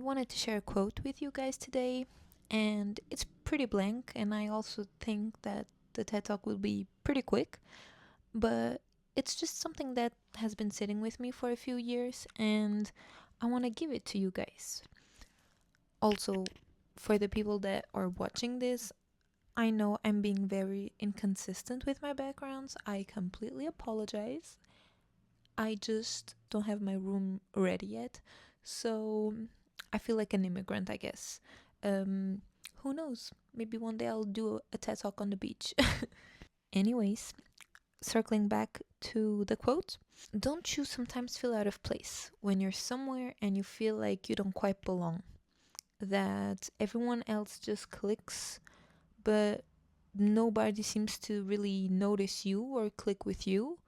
wanted to share a quote with you guys today, and it's pretty blank, and I also think that the TED Talk will be pretty quick, but it's just something that has been sitting with me for a few years, and I want to give it to you guys. Also, for the people that are watching this, I know I'm being very inconsistent with my backgrounds. I completely apologize. I just don't have my room ready yet. So I feel like an immigrant, I guess. Who knows? Maybe one day I'll do a TED Talk on the beach. Anyways, circling back to the quote, don't you sometimes feel out of place when you're somewhere and you feel like you don't quite belong? That everyone else just clicks, but nobody seems to really notice you or click with you?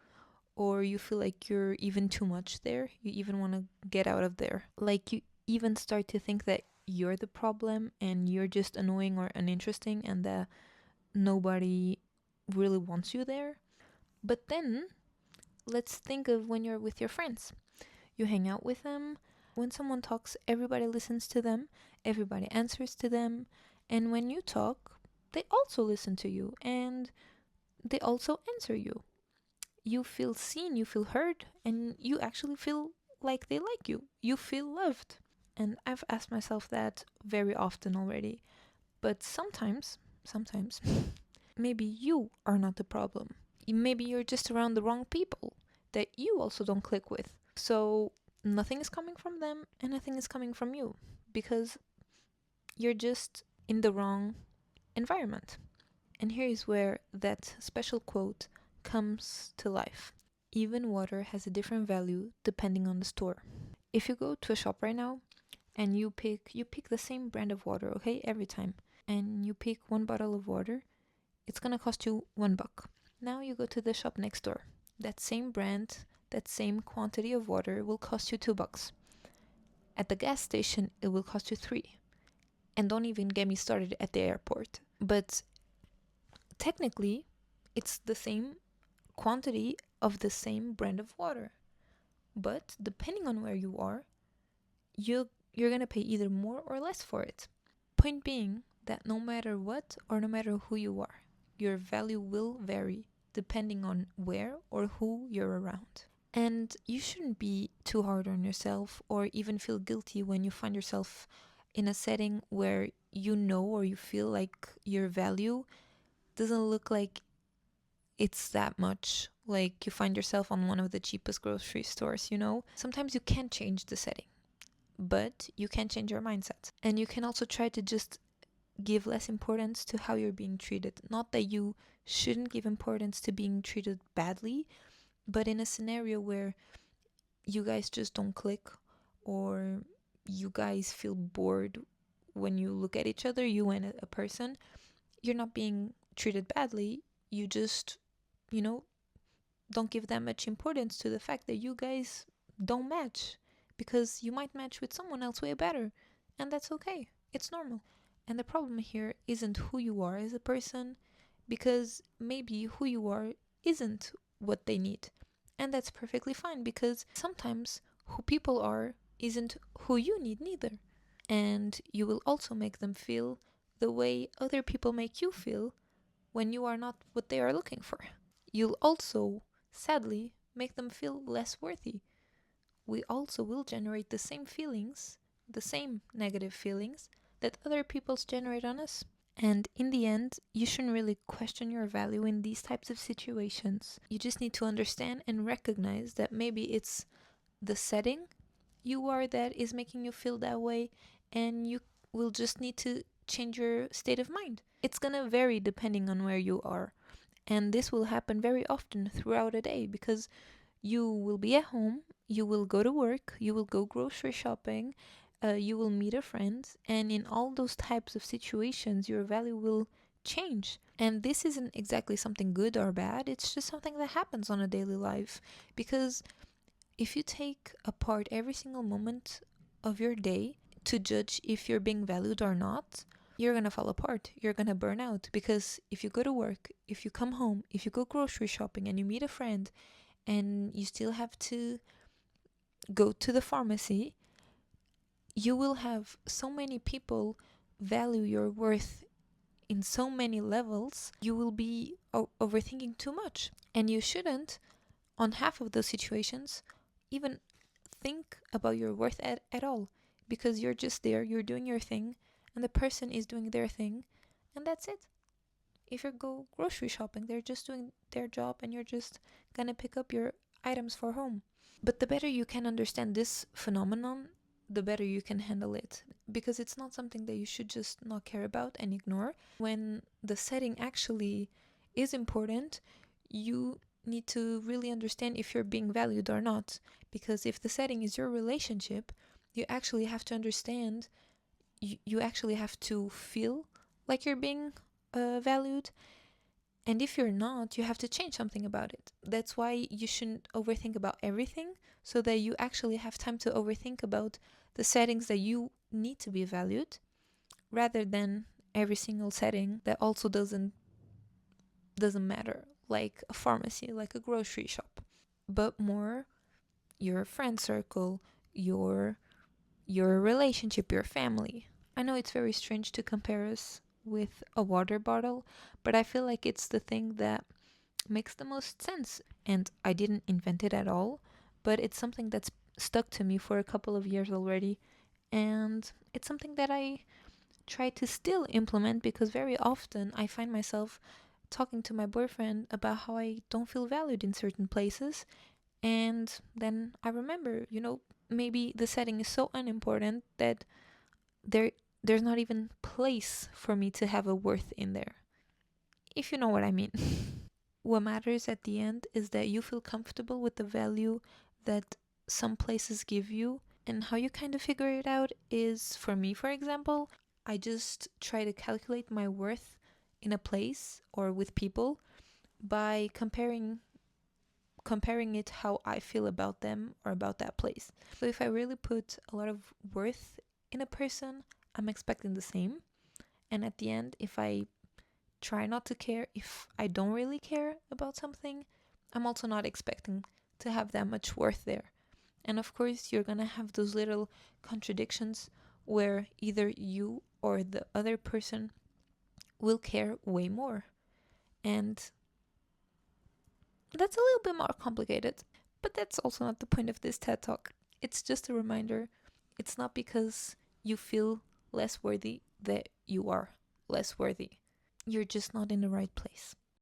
Or you feel like you're even too much there, you even want to get out of there. Like you even start to think that you're the problem and you're just annoying or uninteresting and that nobody really wants you there. But then let's think of when you're with your friends. You hang out with them. When someone talks, everybody listens to them, everybody answers to them. And when you talk, they also listen to you and they also answer you. You feel seen, you feel heard, and you actually feel like they like you. You feel loved. And I've asked myself that very often already. But sometimes, maybe you are not the problem. Maybe you're just around the wrong people that you also don't click with. So nothing is coming from them and nothing is coming from you because you're just in the wrong environment. And here is where that special quote comes to life. Even water has a different value depending on the store. If you go to a shop right now and you pick the same brand of water, okay, every time, and you pick one bottle of water, it's gonna cost you $1. Now you go to the shop next door. That same brand, that same quantity of water will cost you $2. At the gas station, it will cost you 3. And don't even get me started at the airport. But technically, it's the same quantity of the same brand of water. But depending on where you are, you're gonna pay either more or less for it. Point being that no matter what or no matter who you are, your value will vary depending on where or who you're around. And you shouldn't be too hard on yourself or even feel guilty when you find yourself in a setting where you know or you feel like your value doesn't look like it's that much. Like you find yourself on one of the cheapest grocery stores, Sometimes you can't change the setting, but you can change your mindset. And you can also try to just give less importance to how you're being treated. Not that you shouldn't give importance to being treated badly, but in a scenario where you guys just don't click or you guys feel bored when you look at each other, you and a person, you're not being treated badly. You just, don't give that much importance to the fact that you guys don't match, because you might match with someone else way better, and that's okay. It's normal. And the problem here isn't who you are as a person, because maybe who you are isn't what they need. And that's perfectly fine, because sometimes who people are isn't who you need neither. And you will also make them feel the way other people make you feel when you are not what they are looking for. You'll also, sadly, make them feel less worthy. We also will generate the same feelings, the same negative feelings that other people's generate on us. And in the end, you shouldn't really question your value in these types of situations. You just need to understand and recognize that maybe it's the setting you are that is making you feel that way, and you will just need to change your state of mind. It's gonna vary depending on where you are. And this will happen very often throughout a day, because you will be at home, you will go to work, you will go grocery shopping, you will meet a friend, and in all those types of situations, your value will change. And this isn't exactly something good or bad, it's just something that happens on a daily life. Because if you take apart every single moment of your day to judge if you're being valued or not, you're gonna fall apart. You're gonna burn out. Because if you go to work, if you come home, if you go grocery shopping and you meet a friend and you still have to go to the pharmacy, you will have so many people value your worth in so many levels, you will be overthinking too much. And you shouldn't, on half of those situations, even think about your worth at all, because you're just there, you're doing your thing, and the person is doing their thing, and that's it. If you go grocery shopping, they're just doing their job, and you're just gonna pick up your items for home. But the better you can understand this phenomenon, the better you can handle it, because it's not something that you should just not care about and ignore. When the setting actually is important, you need to really understand if you're being valued or not. Because if the setting is your relationship, you actually have to understand, you actually have to feel like you're being valued. And if you're not, you have to change something about it. That's why you shouldn't overthink about everything, so that you actually have time to overthink about the settings that you need to be valued, rather than every single setting that also doesn't matter, like a pharmacy, like a grocery shop, but more your friend circle, your relationship, your family. I know it's very strange to compare us with a water bottle, but I feel like it's the thing that makes the most sense. And I didn't invent it at all, but it's something that's stuck to me for a couple of years already. And it's something that I try to still implement, because very often I find myself talking to my boyfriend about how I don't feel valued in certain places. And then I remember, maybe the setting is so unimportant that there there's not even place for me to have a worth in there. If you know what I mean. What matters at the end is that you feel comfortable with the value that some places give you, and how you kind of figure it out is, for me, for example, I just try to calculate my worth in a place or with people by comparing it how I feel about them or about that place. So if I really put a lot of worth in a person, I'm expecting the same. And at the end, if I try not to care, if I don't really care about something, I'm also not expecting to have that much worth there. And of course, you're gonna have those little contradictions where either you or the other person will care way more. And that's a little bit more complicated, but that's also not the point of this TED Talk. It's just a reminder. It's not because you feel less worthy that you are less worthy. You're just not in the right place.